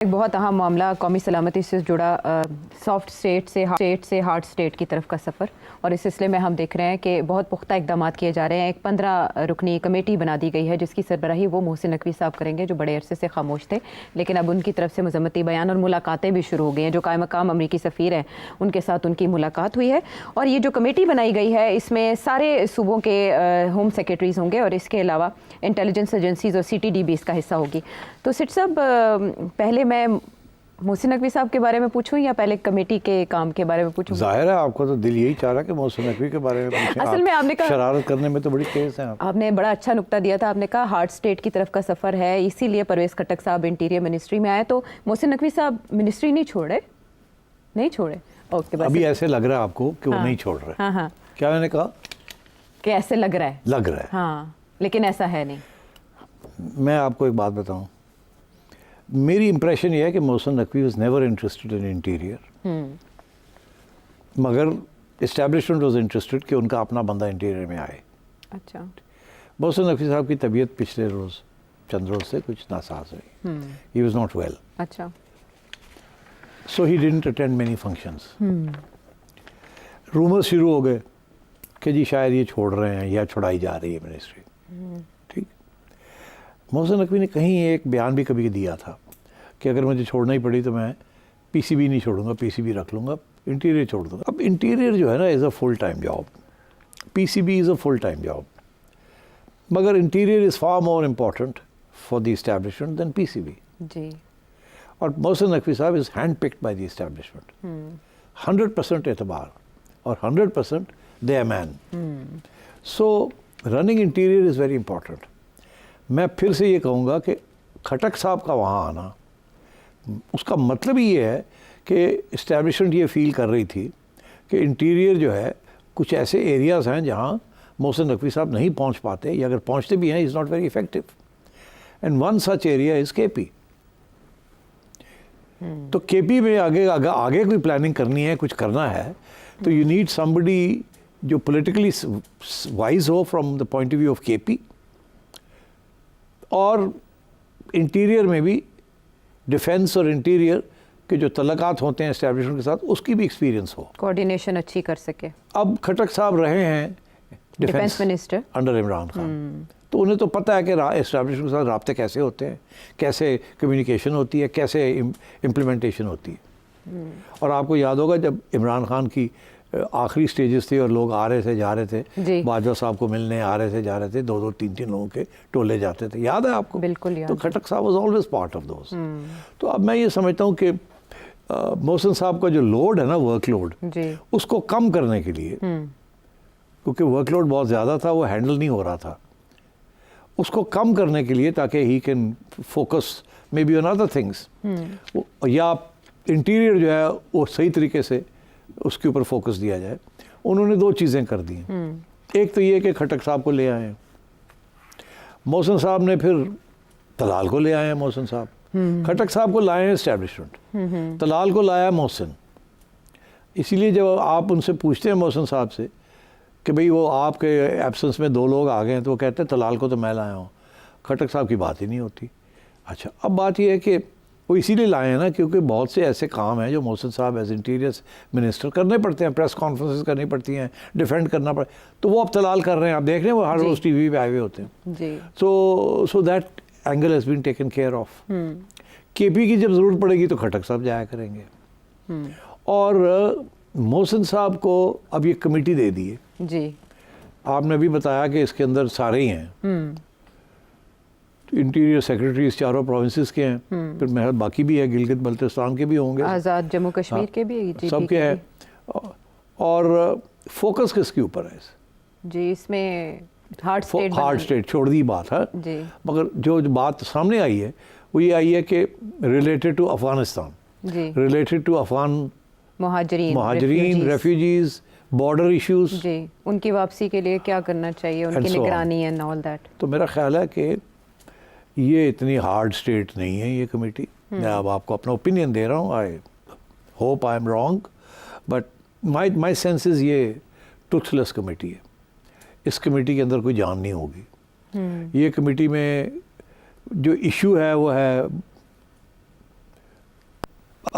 ایک بہت اہم معاملہ قومی سلامتی سے جڑا سافٹ اسٹیٹ سے ہارڈ اسٹیٹ کی طرف کا سفر، اور اس سلسلے میں ہم دیکھ رہے ہیں کہ بہت پختہ اقدامات کیے جا رہے ہیں۔ ایک 15 رکنی کمیٹی بنا دی گئی ہے جس کی سربراہی وہ محسن نقوی صاحب کریں گے جو بڑے عرصے سے خاموش تھے، لیکن اب ان کی طرف سے مذمتی بیان اور ملاقاتیں بھی شروع ہو گئی ہیں۔ جو قائم مقام امریکی سفیر ہیں ان کے ساتھ ان کی ملاقات ہوئی ہے، اور یہ جو کمیٹی بنائی گئی ہے اس میں سارے صوبوں کے ہوم سیکرٹریز ہوں گے، اور اس کے علاوہ انٹیلیجنس ایجنسیز اور CTD بھی اس کا حصہ ہوگی۔ تو سٹ صاحب، پہلے میں محسن نقوی صاحب کے بارے میں پوچھوں یا پہلے کمیٹی کے کام کے بارے میں پوچھوں؟ ظاہر ہے آپ کو تو دل یہی چاہ رہا کہ محسن نقوی کے بارے میں پوچھیں۔ اصل میں آپ نے کہا شرارت کرنے میں تو بڑی تیز ہیں آپ نے بڑا اچھا نقطہ دیا تھا، آپ نے کہا ہارڈ اسٹیٹ کی طرف کا سفر ہے، اسی لیے پرویز خٹک صاحب انٹیریئر منسٹری میں آئے۔ تو محسن نقوی صاحب منسٹری نہیں چھوڑے؟ اوکے، بس ابھی ایسے لگ رہا ہے آپ کو کہ وہ نہیں چھوڑ رہے۔ ہاں کیا میں نے کہا؟ کہ ایسے لگ رہا ہے ہاں، لیکن ایسا ہے نہیں۔ میں آپ کو ایک بات بتاؤں، میری امپریشن یہ ہے کہ Mohsin Naqvi was never interested in interior, مگر اسٹیبلشمنٹ واز انٹرسٹڈ کہ ان کا اپنا بندہ انٹیریئر میں آئے۔ اچھا، محسن نقوی صاحب کی طبیعت پچھلے چند روز سے کچھ ناساز ہوئی، ہی واز ناٹ ویل، اچھا، سو ہی ڈidn't attend many functions۔ رومر شروع ہو گئے کہ جی شاید یہ چھوڑ رہے ہیں یا چھڑائی جا رہی ہے منسٹری۔ ٹھیک، محسن نقوی نے کہیں ایک بیان بھی کبھی دیا تھا کہ اگر مجھے چھوڑنا ہی پڑی تو میں PCB نہیں چھوڑوں گا، PCB رکھ لوں گا، انٹیریئر چھوڑ دوں گا۔ اب انٹیریئر جو ہے نا is a full time job, PCB is a full time job, مگر interior is far more important for the establishment then PCB۔ جی، اور Mohsin Naqvi sahab is hand picked by the establishment, 100% اعتبار اور 100% دے اے مین۔ So running interior is very important. میں پھر سے یہ کہوں گا کہ کھٹک صاحب کا وہاں آنا، اس کا مطلب ہی یہ ہے کہ اسٹیبلشمنٹ یہ فیل کر رہی تھی کہ انٹیریئر جو ہے کچھ ایسے ایریاز ہیں جہاں محسن نقوی صاحب نہیں پہنچ پاتے، یا اگر پہنچتے بھی ہیں is not very effective, and one such area is KP۔ تو KP میں آگے کوئی پلاننگ کرنی ہے، کچھ کرنا ہے، تو یو نیڈ somebody جو پولیٹیکلی وائز ہو from the point of view of KP، اور انٹیریئر میں بھی ڈیفینس اور انٹیریئر کے جو تعلقات ہوتے ہیں اسٹیبلشمنٹ کے ساتھ اس کی بھی ایکسپیرینس ہو، کوآرڈینیشن اچھی کر سکے۔ اب کھٹک صاحب رہے ہیں defence minister under Imran Khan, تو انہیں تو پتہ ہے کہ اسٹیبلشمنٹ کے ساتھ رابطے کیسے ہوتے ہیں، کیسے کمیونیکیشن ہوتی ہے، کیسے امپلیمنٹیشن ہوتی ہے۔ اور آپ کو یاد ہوگا جب عمران خان کی آخری سٹیجز تھی اور لوگ آ رہے تھے جا رہے تھے، باجوہ صاحب کو ملنے آ رہے تھے جا رہے تھے، 2 3 لوگوں کے ٹولے جاتے تھے، یاد ہے آپ کو؟ بالکل یاد۔ تو کھٹک صاحب was always part of those. تو اب میں یہ سمجھتا ہوں کہ محسن صاحب کا جو لوڈ ہے نا، ورک لوڈ، اس کو کم کرنے کے لیے، کیونکہ ورک لوڈ بہت زیادہ تھا، وہ ہینڈل نہیں ہو رہا تھا، اس کو کم کرنے کے لیے تاکہ he can focus maybe on other things, یا انٹیریئر جو ہے وہ صحیح طریقے سے اس کے اوپر فوکس دیا جائے، انہوں نے 2 چیزیں کر دی ہیں۔ ایک تو یہ کہ کھٹک صاحب کو لے آئے ہیں، محسن صاحب نے پھر طلال کو لے آئے ہیں، محسن صاحب کھٹک صاحب کو لائے ہیں اسٹیبلشمنٹ، طلال کو لایا محسن۔ اسی لیے جب آپ ان سے پوچھتے ہیں محسن صاحب سے کہ بھئی وہ آپ کے ایبسنس میں 2 لوگ آ گئے ہیں، تو وہ کہتے ہیں طلال کو تو میں لایا ہوں، کھٹک صاحب کی بات ہی نہیں ہوتی۔ اچھا، اب بات یہ ہے کہ وہ اسی لیے لائے ہیں نا کیونکہ بہت سے ایسے کام ہیں جو محسن صاحب ایز انٹیریئر منسٹر کرنے پڑتے ہیں، پریس کانفرنسز کرنی پڑتی ہیں، ڈیفینڈ کرنا پڑتا، تو وہ اب طلال کر رہے ہیں، آپ دیکھ رہے ہیں وہ ہر روز TV پہ آئے ہوئے ہوتے ہیں۔ So that angle has been taken care of. KP کی جب ضرورت پڑے گی تو کھٹک صاحب جایا کریں گے۔ اور محسن صاحب کو اب یہ کمیٹی دے دی ہے، جی، آپ نے بھی بتایا کہ اس کے اندر سارے ہی ہیں، انٹیریئر سیکرٹریز 4 پروونسز کے ہیں، پھر محل باقی بھی ہے، گلگت بلتستان کے بھی ہوں گے، آزاد جموں کشمیر کے بھی، سب کے ہیں۔ اور فوکس کس کے اوپر ہے؟ جی، اس میں ہارڈ اسٹیٹ چھوڑ دی بات ہے، جی، مگر جو بات سامنے آئی ہے وہ یہ آئی ہے کہ related to Afghanistan, related to Afghan مہاجرین، ریفیوجیز، بارڈر ایشوز، جی، ان کی واپسی کے لیے کیا کرنا چاہیے، ان کی نگرانی اینڈ آل دیٹ۔ تو میرا خیال ہے کہ یہ اتنی ہارڈ اسٹیٹ نہیں ہے یہ کمیٹی، میں اب آپ کو اپنا اوپینین دے رہا ہوں، I hope I am wrong, but my sense is یہ ٹروتھ لیس کمیٹی ہے، اس کمیٹی کے اندر کوئی جان نہیں ہوگی۔ یہ کمیٹی میں جو ایشو ہے وہ ہے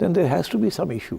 then there has to be some issue।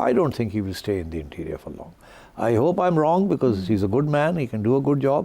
I don't think he will stay in the interior for long. I hope I'm wrong because he's a good man, he can do a good job.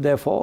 therefore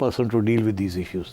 person to deal with these issues।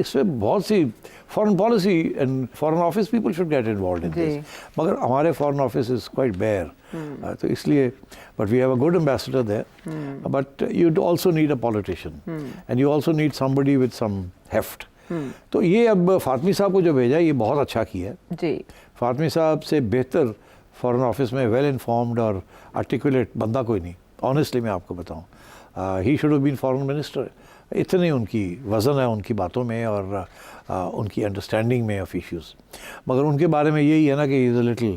اس میں بہت سی foreign policy and foreign office people should get involved in this, مگر ہمارے foreign office is quite bare, تو اس لیے but we have a good ambassador there, but you also need a politician and you also need somebody with some heft. تو یہ اب فاطمی صاحب کو جو بھیجا یہ بہت اچھا کیا ہے جی. فاطمی صاحب سے بہتر فارن آفس میں ویل انفارمڈ اور آرٹیکولیٹ بندہ کوئی نہیں, آنیسٹلی میں آپ کو بتاؤں. He should have been foreign minister. اتنی ان کی وزن ہے ان کی باتوں میں اور ان کی انڈرسٹینڈنگ میں آف ایشوز, مگر ان کے بارے میں یہی ہے نا کہ is a little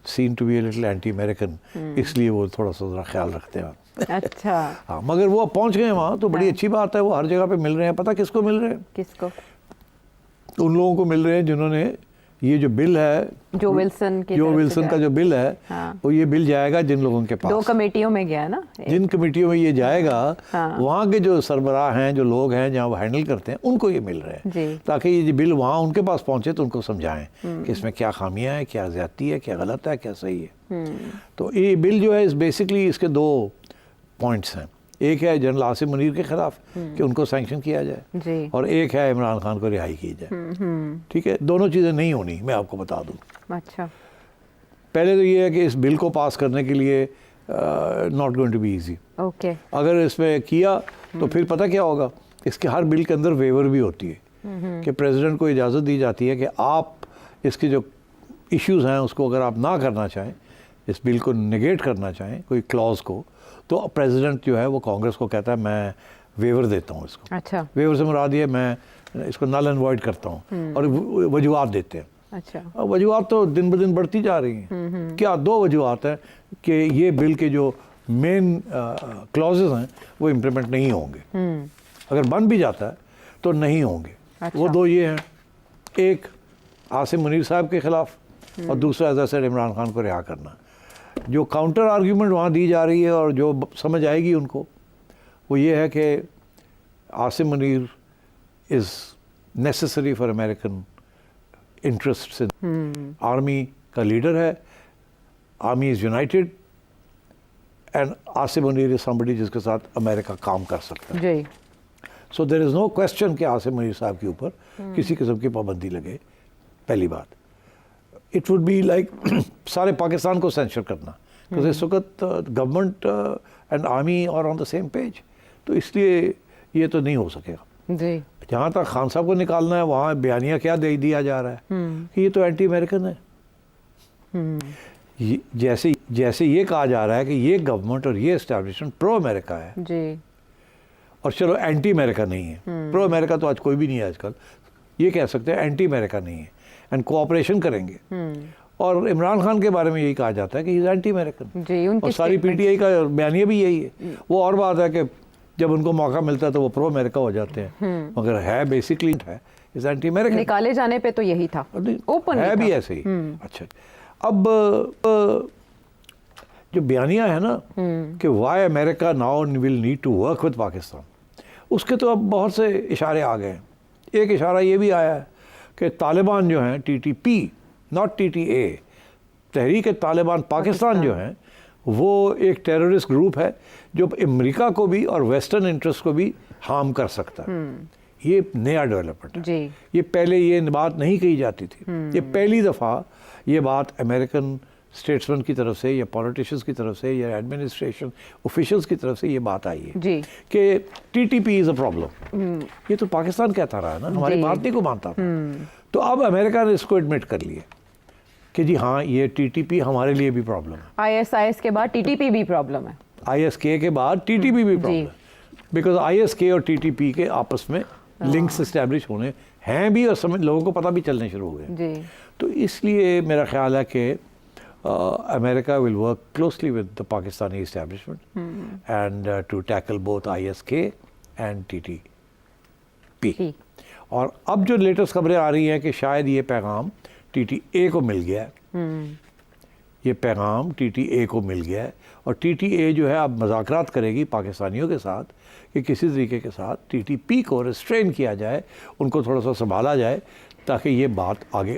seen to be a little anti American, اس لیے وہ تھوڑا سا ذرا خیال رکھتے ہیں. اچھا. ہاں, مگر وہ پہنچ گئے وہاں تو بڑی اچھی بات ہے, وہ ہر جگہ پہ مل رہے ہیں. پتہ کس کو مل رہے ہیں؟ کس کو؟ ان لوگوں کو مل رہے ہیں جنہوں نے یہ جو بل ہے, جو ولسن کا جو بل ہے وہ یہ بل جائے گا جن لوگوں کے پاس 2 کمیٹیوں میں گیا نا, جن کمیٹیوں میں یہ جائے گا وہاں کے جو سربراہ ہیں, جو لوگ ہیں جہاں وہ ہینڈل کرتے ہیں, ان کو یہ مل رہے ہیں تاکہ یہ بل وہاں ان کے پاس پہنچے تو ان کو سمجھائیں کہ اس میں کیا خامیاں ہیں, کیا زیادتی ہے, کیا غلط ہے, کیا صحیح ہے. تو یہ بل جو ہے بیسکلی اس کے 2 پوائنٹس ہیں. ایک ہے جنرل عاصم منیر کے خلاف کہ ان کو سینکشن کیا جائے, اور ایک ہے عمران خان کو رہائی کی جائے. ٹھیک ہے, دونوں چیزیں نہیں ہونی, میں آپ کو بتا دوں. اچھا. پہلے تو یہ ہے کہ اس بل کو پاس کرنے کے لیے not going to be easy. Okay. اگر اس میں کیا تو پھر پتہ کیا ہوگا, اس کے ہر بل کے اندر ویور بھی ہوتی ہے کہ پریزیڈنٹ کو اجازت دی جاتی ہے کہ آپ اس کے جو ایشوز ہیں اس کو اگر آپ نہ کرنا چاہیں, اس بل کو نگیٹ کرنا چاہیں کوئی کلاز کو, تو پریزیڈنٹ جو ہے وہ کانگریس کو کہتا ہے میں ویور دیتا ہوں اس کو. اچھا. ویور سے مراد یہ میں اس کو نل اینڈ وائڈ کرتا ہوں, اور وجوہات دیتے ہیں. اچھا. وجوہات تو دن بدن بڑھتی جا رہی ہیں. کیا 2 وجوہات ہیں کہ یہ بل کے جو مین کلازز ہیں وہ امپلیمنٹ نہیں ہوں گے, اگر بن بھی جاتا ہے تو نہیں ہوں گے. وہ 2 یہ ہیں, ایک عاصم منیر صاحب کے خلاف, اور دوسرا as I said Imran Khan کو رہا کرنا. جو کاؤنٹر آرگیومنٹ وہاں دی جا رہی ہے اور جو سمجھ آئے گی ان کو, وہ یہ ہے کہ Asim Munir is necessary for American interest. Army کا لیڈر ہے, army is united, and Asim Munir is somebody جس کے ساتھ امریکہ کام کر سکتا ہے. جی. سو دیر از نو کویسچن کہ عاصم منیر صاحب کے اوپر کسی قسم کی پابندی لگے. پہلی بات, اٹ وڈ بی لائک سارے پاکستان کو سینشر کرنا, کیونکہ اس وقت government and army are on the same page, تو اس لیے یہ تو نہیں ہو سکے گا. جی. جہاں تک خان صاحب کو نکالنا ہے وہاں بیانیہ کیا دے دیا جا رہا ہے کہ یہ تو اینٹی امریکن ہے. جیسے یہ کہا جا رہا ہے کہ یہ گورنمنٹ اور یہ اسٹیبلشمنٹ پرو امریکہ ہے. جی. اور چلو اینٹی امریکہ نہیں ہے, پرو امریکہ تو آج کوئی بھی نہیں ہے آج کل, یہ کہہ سکتے ہیں اینٹی امریکہ نہیں ہے, اینڈ کوآپریشن کریں گے. اور عمران خان کے بارے میں یہی کہا جاتا ہے کہ ہی از اینٹی امریکن, اور ساری پی ٹی آئی کا بیانیہ بھی یہی ہے. وہ اور بات ہے کہ جب ان کو موقع ملتا ہے تو وہ پرو امریکہ ہو جاتے ہیں, مگر ہے بیسکلی ہے از اینٹی امریکن. نکالے جانے پہ تو یہی تھا, اوپن ہے بھی ایسے ہی. اچھا, اب جو بیانیہ ہے نا کہ why America now will need to work with Pakistan, اس کے تو اب بہت سے اشارے آ گئے ہیں. ایک اشارہ یہ بھی آیا ہے کہ طالبان جو ہیں, T T P not T T A, تحریک طالبان پاکستان جو ہیں, وہ ایک ٹیررسٹ گروپ ہے جو امریکہ کو بھی اور ویسٹرن انٹرسٹ کو بھی ہارم کر سکتا ہے. یہ نیا ڈیولپمنٹ ہے. یہ پہلے یہ بات نہیں کہی جاتی تھی. یہ پہلی دفعہ یہ بات امریکن اسٹیٹسمین کی طرف سے یا پولیٹیشنز کی طرف سے یا ایڈمنسٹریشن اوفیشلز کی طرف سے یہ بات آئی ہے کہ T T P is a problem. یہ تو پاکستان کہتا رہا ہے نا, ہماری بات نہیں کو مانتا. تو اب امریکہ نے اس کو ایڈمٹ کر لیا کہ جی ہاں یہ ٹی ٹی پی ہمارے لیے بھی پرابلم ہے. آئی ایس آئی ایس کے بعد ٹی ٹی پی بھی پرابلم ہے. آئی ایس کے بعد ٹی ٹی پی بھی پرابلم ہے, بیکاز آئی ایس کے اور ٹی ٹی پی کے آپس میں لنکس اسٹیبلش ہونے ہیں بھی, اور سمجھ لوگوں کو پتہ بھی چلنے شروع ہو گئے. تو اس لیے میرا خیال ہے کہ America will work closely with the Pakistani establishment and to tackle both ISK and TTP. اور اب جو لیٹسٹ خبریں آ رہی ہیں کہ شاید یہ پیغام ٹی ٹی اے کو مل گیا ہے, یہ پیغام ٹی ٹی اے کو مل گیا ہے, اور ٹی ٹی اے جو ہے اب مذاکرات کرے گی پاکستانیوں کے ساتھ کہ کسی طریقے کے ساتھ ٹی ٹی پی کو ریسٹرین کیا جائے, ان کو تھوڑا سا سنبھالا جائے تاکہ یہ بات آگے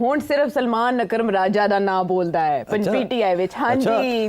ਹੁਣ ਸਿਰਫ ਸਲਮਾਨ ਅਕਰਮ ਰਾਜਾ ਦਾ ਨਾਂ ਬੋਲਦਾ ਹੈ ਪੀਟੀਆਈ ਵਿੱਚ। ਹਾਂਜੀ,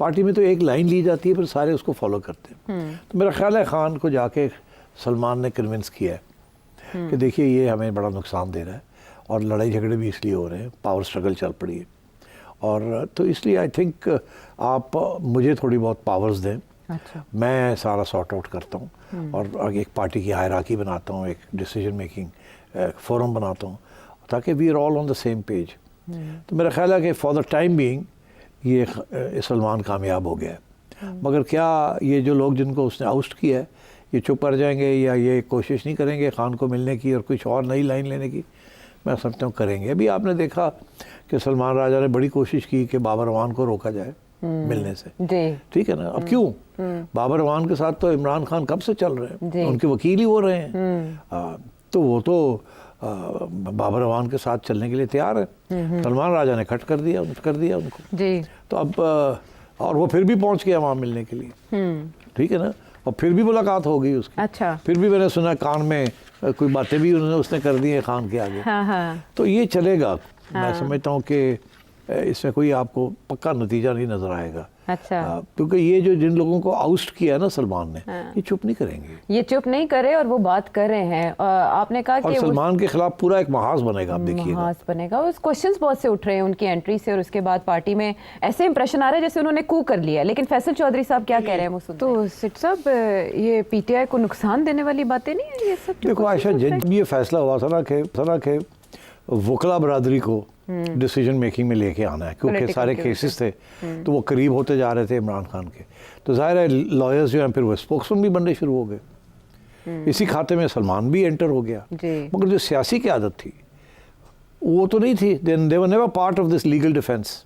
پارٹی میں تو ایک لائن لی جاتی ہے پھر سارے اس کو فالو کرتے ہیں. تو میرا خیال ہے خان کو جا کے سلمان نے کنونس کیا ہے کہ دیکھیے یہ ہمیں بڑا نقصان دے رہا ہے اور لڑائی جھگڑے بھی اس لیے ہو رہے ہیں, پاور سٹرگل چل پڑی ہے, اور تو اس لیے آئی تھنک آپ مجھے تھوڑی بہت پاورز دیں, میں سارا سارٹ آؤٹ کرتا ہوں اور ایک پارٹی کی ہائرارکی بناتا ہوں, ایک ڈیسیجن میکنگ فورم بناتا ہوں تاکہ we are all on the same page. تو میرا خیال ہے کہ فار دا ٹائم بینگ یہ سلمان کامیاب ہو گیا ہے, مگر کیا یہ جو لوگ جن کو اس نے آؤسٹ کیا ہے یہ چپ کر جائیں گے یا یہ کوشش نہیں کریں گے خان کو ملنے کی اور کچھ اور نئی لائن لینے کی؟ میں سمجھتا ہوں کریں گے. ابھی آپ نے دیکھا کہ سلمان راجہ نے بڑی کوشش کی کہ بابر اعوان کو روکا جائے ملنے سے, ٹھیک ہے نا. اب کیوں؟ بابر اعوان کے ساتھ تو عمران خان کب سے چل رہے ہیں, ان کے وکیل ہی ہو رہے ہیں, تو وہ تو بابر اعوان کے ساتھ چلنے کے لیے تیار ہے. سلمان راجہ نے کٹ کر دیا ان کو. تو اب اور وہ پھر بھی پہنچ گیا وہاں ملنے کے لیے, ٹھیک ہے نا, اور پھر بھی ملاقات ہو گئی اس کی. اچھا. پھر بھی میں نے سنا کان میں کوئی باتیں بھی اس نے کر دی ہیں خان کے آگے. تو یہ چلے گا. میں سمجھتا ہوں کہ اس میں کوئی آپ کو پکا نتیجہ نہیں نظر آئے گا. اچھا. کیونکہ یہ جو جن لوگوں کو آؤسٹ کیا ہے نا سلمان نے, یہ چپ نہیں کریں گے, یہ چپ نہیں کرے اور وہ بات کر رہے ہیں. آپ نے کہا اور کہ سلمان کے خلاف پورا ایک محاذ بنے گا, آپ دیکھیے گا محاذ بنے گا. اس کوشچنز بہت سے اٹھ رہے ہیں ان کی انٹری سے, اور اس کے بعد پارٹی میں ایسے امپریشن آ رہا ہے جیسے انہوں نے کو کر لیا. لیکن فیصل چودھری صاحب کیا کہہ رہے ہیں؟ تو سٹ صاحب یہ پی ٹی آئی کو نقصان دینے والی باتیں نہیں ہیں یہ سب؟ دیکھو عائشہ, جب یہ فیصلہ ہوا تھا کہ وکلا برادری کو ڈیسیجن میکنگ میں لے کے آنا ہے, کیونکہ سارے کیسز تھے تو وہ قریب ہوتے جا رہے تھے عمران خان کے, تو ظاہر ہے لائرز جو ہیں پھر وہ اسپوکسمین بھی بننے شروع ہو گئے. اسی کھاتے میں سلمان بھی انٹر ہو گیا. مگر جو سیاسی قیادت تھی وہ تو نہیں تھی, they were never part of this legal defense.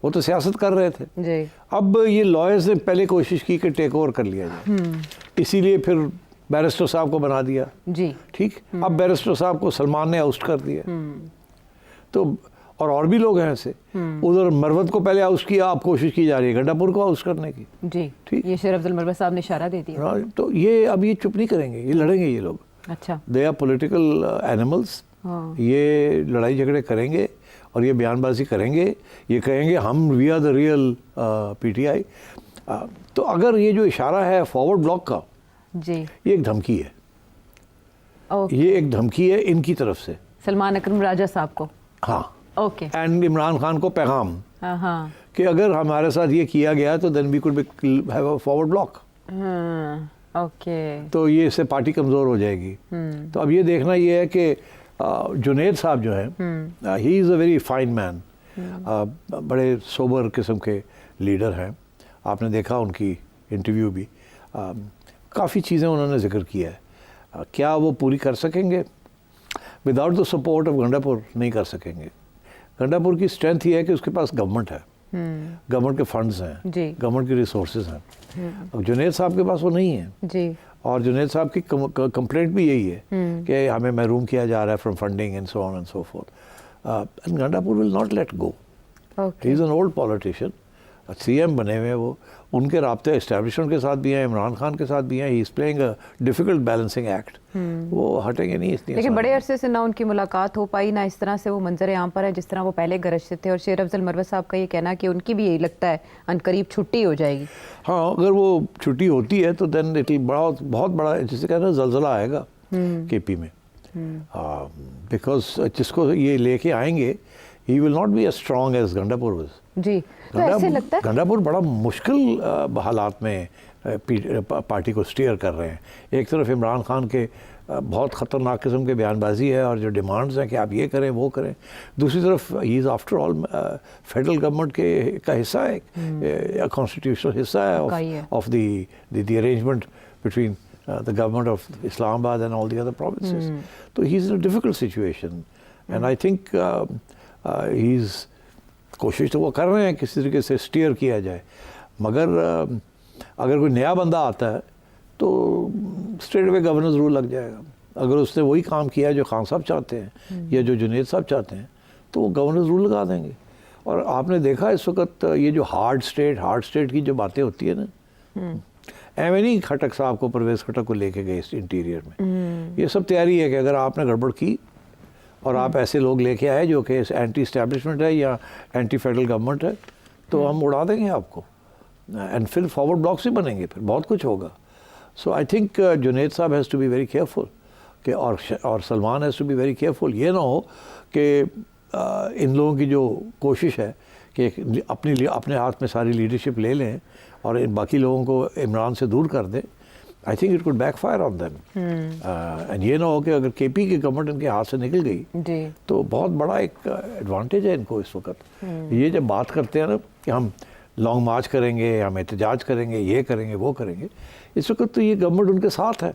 وہ تو سیاست کر رہے تھے. اب یہ لائرز نے پہلے کوشش کی کہ ٹیک اوور کر لیا جائے, اسی لیے پھر بیرسٹر صاحب کو بنا دیا. ٹھیک, اب بیرسٹر صاحب کو سلمان نے آؤسٹ کر دیا. تو اور بھی لوگ ہیں ایسے. ادھر مروت کو پہلے آؤسٹ کیا, اب کوشش کی جا رہی ہے گنڈا پور کو آؤسٹ کرنے کی. ٹھیک, یہ شیر افضل مروت صاحب نے اشارہ دے دیا. تو یہ اب یہ چپ نہیں کریں گے, یہ لڑیں گے یہ لوگ. اچھا. They are political animals. یہ لڑائی جھگڑے کریں گے اور یہ بیان بازی کریں گے, یہ کہیں گے ہم we are the real P T I. تو اگر یہ جو اشارہ ہے فارورڈ بلاک کا, یہ ایک دھمکی ہے, یہ ایک دھمکی ہے ان کی طرف سے سلمان اکرم راجہ صاحب کو. ہاں, اوکے. اینڈ عمران خان کو پیغام کہ اگر ہمارے ساتھ یہ کیا گیا تو then we could have a forward block. Okay. تو یہ اس سے پارٹی کمزور ہو جائے گی. تو اب یہ دیکھنا یہ ہے کہ جنید صاحب جو ہیں, he is a very fine مین, بڑے سوبر قسم کے لیڈر ہیں. آپ نے دیکھا ان کی انٹرویو بھی, کافی چیزیں انہوں نے ذکر کیا ہے. کیا وہ پوری کر سکیں گے؟ وداؤٹ دا سپورٹ آف گنڈا پور نہیں کر سکیں گے. گنڈا پور کی اسٹرینتھ یہ ہے کہ اس کے پاس گورنمنٹ ہے, گورنمنٹ کے فنڈز ہیں, گورنمنٹ کی ریسورسز ہیں. اب جنید صاحب کے پاس وہ نہیں ہے, اور جنید صاحب کی کمپلینٹ بھی یہی ہے کہ ہمیں محروم کیا جا رہا ہے from funding and so on and so forth. And Gandapur will not let go. He is an old politician, C M بنے ہوئے, وہ ان کے رابطے اسٹیبلشمنٹ کے ساتھ بھی ہیں, عمران خان کے ساتھ بھی ہیں. He is playing a difficult balancing act. وہ ہٹیں گے نہیں. لیکن بڑے عرصے سے نہ ان کی ملاقات ہو پائی, نہ اس طرح سے وہ منظر عام پر ہے جس طرح وہ پہلے گرجتے تھے. اور شیر افضل مروت صاحب کا یہ کہنا کہ ان کی بھی یہی لگتا ہے عنقریب چھٹی ہو جائے گی. ہاں, اگر وہ چھٹی ہوتی ہے تو دین اٹ بہت بڑا جسے کہتے ہیں زلزلہ آئے گا کے پی میں. بیکاز جس کو یہ لے کے آئیں گے he will not be as strong as Gandapur was. تو ایسے لگتا ہے گنڈا پور بڑا مشکل حالات میں پارٹی کو سٹیئر کر رہے ہیں. ایک طرف عمران خان کے بہت خطرناک قسم کے بیان بازی ہے اور جو ڈیمانڈز ہیں کہ آپ یہ کریں وہ کریں. دوسری طرف he is after all federal government کا حصہ ہے, کانسٹیٹیوشنل حصہ ہے of the arrangement between the government of Islamabad and all the other provinces. So he's in a difficult situation. And I think he's کوشش تو وہ کر رہے ہیں کسی طریقے سے سٹیئر کیا جائے. مگر اگر کوئی نیا بندہ آتا ہے تو اسٹریٹ اوے گورننس رول لگ جائے گا. اگر اس نے وہی کام کیا جو خان صاحب چاہتے ہیں یا جو جنید صاحب چاہتے ہیں تو وہ گورننس رول لگا دیں گے. اور آپ نے دیکھا اس وقت یہ جو ہارڈ اسٹیٹ کی جو باتیں ہوتی ہیں نا, ایویں نہیں کھٹک صاحب کو, پرویز کھٹک کو لے کے گئے اس انٹیریئر میں. یہ سب تیاری ہے کہ اگر آپ نے گڑبڑ کی اور آپ ایسے لوگ لے کے آئے جو کہ اینٹی اسٹیبلشمنٹ ہے یا اینٹی فیڈرل گورنمنٹ ہے تو ہم اڑا دیں گے آپ کو. اینڈ پھر فارورڈ بلاکس بھی بنیں گے, پھر بہت کچھ ہوگا. سو I think Junaid sahab has to be very careful کہ اور Salman has to be very careful. یہ نہ ہو کہ ان لوگوں کی جو کوشش ہے کہ اپنے ہاتھ میں ساری لیڈرشپ لے لیں اور باقی لوگوں کو عمران سے دور کر دیں. آئی think it could back fire on them. And یہ نہ ہو کہ اگر کے پی کی گورنمنٹ ان کے ہاتھ سے نکل گئی تو بہت بڑا ایک ایڈوانٹیج ہے ان کو اس وقت. یہ جب بات کرتے ہیں نا کہ ہم لانگ مارچ کریں گے, ہم احتجاج کریں گے, یہ کریں گے, وہ کریں گے, اس وقت تو یہ گورنمنٹ ان کے ساتھ ہے.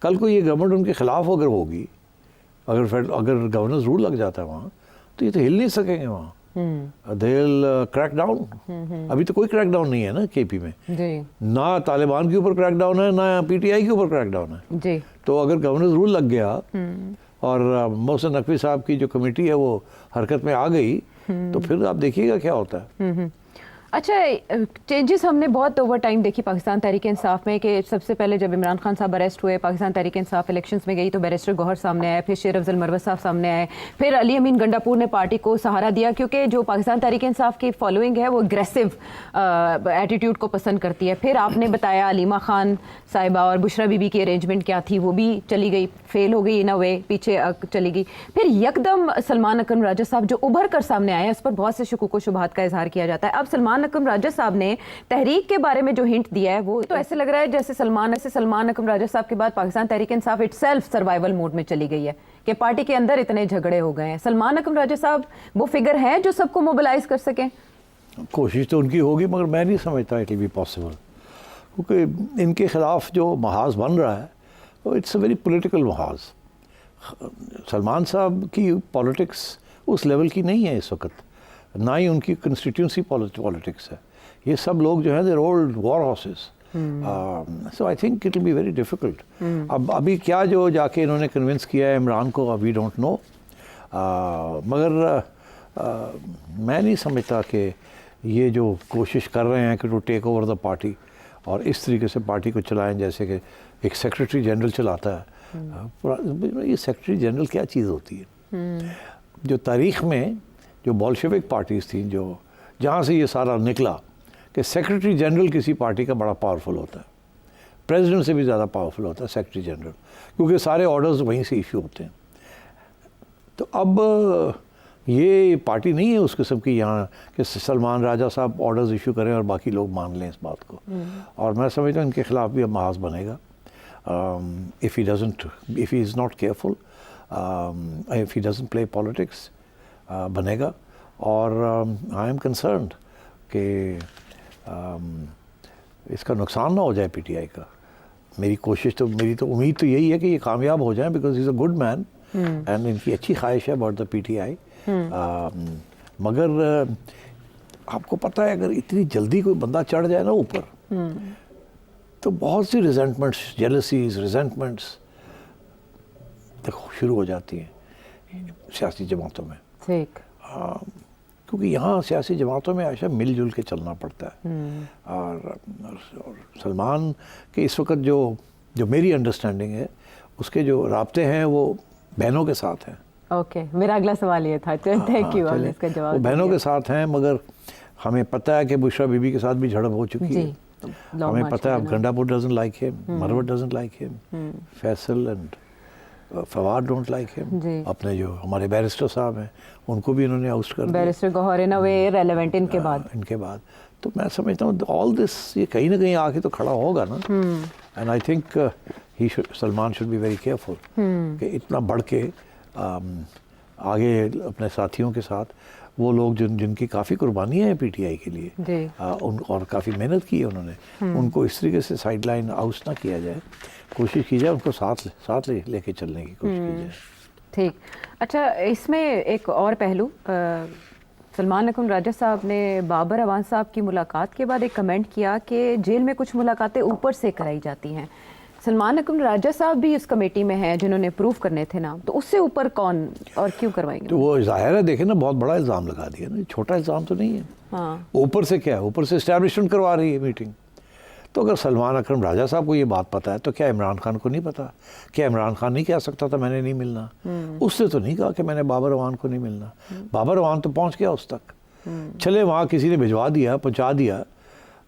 کل کو یہ گورنمنٹ ان کے خلاف اگر ہوگی, اگر گورننس رول لگ جاتا ہے وہاں, تو یہ تو ہل نہیں سکیں گے وہاں. they'll crack down. ابھی تو کوئی کریک ڈاؤن نہیں ہے نا کے پی میں, نہ طالبان کے اوپر کریک ڈاؤن ہے, نہ پی ٹی آئی کے اوپر کریک ڈاؤن ہے. تو اگر گورننس رول لگ گیا اور محسن نقوی صاحب کی جو کمیٹی ہے وہ حرکت میں آ گئی, تو پھر آپ دیکھیے گا کیا ہوتا ہے. اچھا, چینجز ہم نے بہت اوور ٹائم دیکھی پاکستان تحریک انصاف میں, کہ سب سے پہلے جب عمران خان صاحب اریسٹ ہوئے, پاکستان تحریک انصاف الیکشنز میں گئی تو بیرسٹر گوہر سامنے آئے, پھر شیر افضل مروت صاحب سامنے آئے, پھر علی امین گنڈاپور نے پارٹی کو سہارا دیا, کیونکہ جو پاکستان تحریک انصاف کی فالوئنگ ہے وہ اگریسو ایٹیٹیوڈ کو پسند کرتی ہے. پھر آپ نے بتایا علیمہ خان صاحبہ اور بشرا بی بی کی ارینجمنٹ کیا تھی, وہ بھی چلی گئی, فیل ہو گئی ان اے وے, پیچھے چلی گئی. پھر یکدم سلمان اکرم راجہ صاحب جو ابھر کر سامنے آئے, اس پر بہت سے شکوک و شبہات کا اظہار کیا جاتا ہے. اب سلمان اکرم راجہ صاحب نے تحریک کے بارے میں جو ہنٹ دیا ہے, وہ تو ایسے لگ رہا ہے جیسے سلمان اکرم راجہ صاحب کے بعد Pakistan Tehreek Insaf it self survival mood میں چلی گئی ہے, کہ پارٹی کے اندر اتنے جھگڑے ہو گئے ہیں. سلمان اکرم راجہ صاحب وہ فگر ہیں جو سب کو موبلائز کر سکیں؟ کوشش تو ان کی ہوگی, مگر میں نہیں سمجھتا اٹ ول بی پاسبل, کیونکہ ان کے خلاف جو محاذ بن رہا ہے وہ اٹس اے ویری پولیٹیکل محاذ. سلمان صاحب کی پالیٹکس اس لیول کی نہیں ہے اس وقت, نہ ہی ان کی کنسٹیٹیونسی پالیٹکس ہے. یہ سب لوگ جو ہیں their old war horses. So I think it will be very difficult. ابھی کیا جو جا کے انہوں نے کنونس کیا ہے عمران کو, وی ڈونٹ نو. مگر میں نہیں سمجھتا کہ یہ جو کوشش کر رہے ہیں کہ to take over the party اور اس طریقے سے پارٹی کو چلائیں جیسے کہ ایک سیکرٹری جنرل چلاتا ہے. یہ سیکرٹری جنرل کیا چیز ہوتی ہے؟ جو تاریخ میں جو بولشوک پارٹیز تھیں, جو جہاں سے یہ سارا نکلا کہ سیکرٹری جنرل کسی پارٹی کا بڑا پاورفل ہوتا ہے, پریزیڈنٹ سے بھی زیادہ پاورفل ہوتا ہے سیکرٹری جنرل, کیونکہ سارے آرڈرز وہیں سے ایشو ہوتے ہیں. تو اب یہ پارٹی نہیں ہے اس قسم کی یہاں کہ سلمان راجہ صاحب آرڈرز ایشو کریں اور باقی لوگ مان لیں اس بات کو. اور میں سمجھتا ہوں ان کے خلاف بھی اب محاذ بنے گا if he is not careful, if he doesn't play politics, بنے گا. اور I am concerned کہ اس کا نقصان نہ ہو جائے پی ٹی آئی کا. میری امید تو یہی ہے کہ یہ کامیاب ہو جائیں, because he is a good man and ان کی اچھی خواہش ہے اباؤٹ دا پی ٹی آئی. مگر آپ کو پتہ ہے اگر اتنی جلدی کوئی بندہ چڑھ جائے نا اوپر, تو بہت سی ریزنٹمنٹس, جیلسیز, ریزنٹمنٹس شروع ہو جاتی ہیں سیاسی جماعتوں میں. ٹھیک. کیونکہ یہاں سیاسی جماعتوں میں عائشہ مل جل کے چلنا پڑتا ہے. اور سلمان کے اس وقت جو میری انڈرسٹینڈنگ ہے, اس کے جو رابطے ہیں وہ بہنوں کے ساتھ ہیں. اوکے, میرا اگلا سوال یہ تھا. تھینک یو, اس کا جواب. وہ بہنوں کے ساتھ ہیں, مگر ہمیں پتہ ہے کہ بشرا بی بی کے ساتھ بھی جھڑپ ہو چکی ہے. ہمیں پتہ ہے اب گنڈاپور ڈزنٹ لائک ہم, مروت ڈزنٹ لائک ہم, Faisal and Fawad don't like ہم. اپنے جو ہمارے بیرسٹر صاحب ہیں ان کو بھی انہوں نے آؤسٹ کر دیا. Barrister Gauhar in a way relevant in کے بعد. تو میں سمجھتا ہوں آل دس یہ کہیں نہ کہیں آ کے تو کھڑا ہوگا نا. And I think Salman should be very careful کہ اتنا بڑھ کے آگے اپنے ساتھیوں کے ساتھ وہ لوگ جن کی کافی قربانیاں ہیں پی ٹی آئی کے لیے اور کافی محنت کی ہے انہوں نے, ان کو اس طریقے سے سائڈ لائن آؤٹ نہ کیا جائے. کوشش کی جائے ان کو ساتھ لے کے چلنے کی کوشش کی جائے. ٹھیک. اچھا, اس میں ایک اور پہلو, سلمان اکرم راجہ صاحب نے بابر اعوان صاحب کی ملاقات کے بعد ایک کمنٹ کیا کہ جیل میں کچھ ملاقاتیں اوپر سے کرائی جاتی ہیں. سلمان اکرم راجہ صاحب بھی اس کمیٹی میں ہیں جنہوں نے پروف کرنے تھے نا, تو اس سے اوپر کون اور کیوں کروائیں گے؟ تو وہ ظاہر ہے, دیکھیں نا, بہت بڑا الزام لگا دیا نا, چھوٹا الزام تو نہیں ہے. ہاں, اوپر سے کیا ہے, اوپر سے اسٹیبلشمنٹ کروا رہی ہے میٹنگ. تو اگر سلمان اکرم راجہ صاحب کو یہ بات پتہ ہے تو کیا عمران خان کو نہیں پتہ؟ کیا عمران خان نہیں کہہ سکتا تھا میں نے نہیں ملنا؟ اس نے تو نہیں کہا کہ میں نے بابر اعوان کو نہیں ملنا. بابر اعوان تو پہنچ گیا اس تک, چلے وہاں کسی نے بھجوا دیا, پہنچا دیا,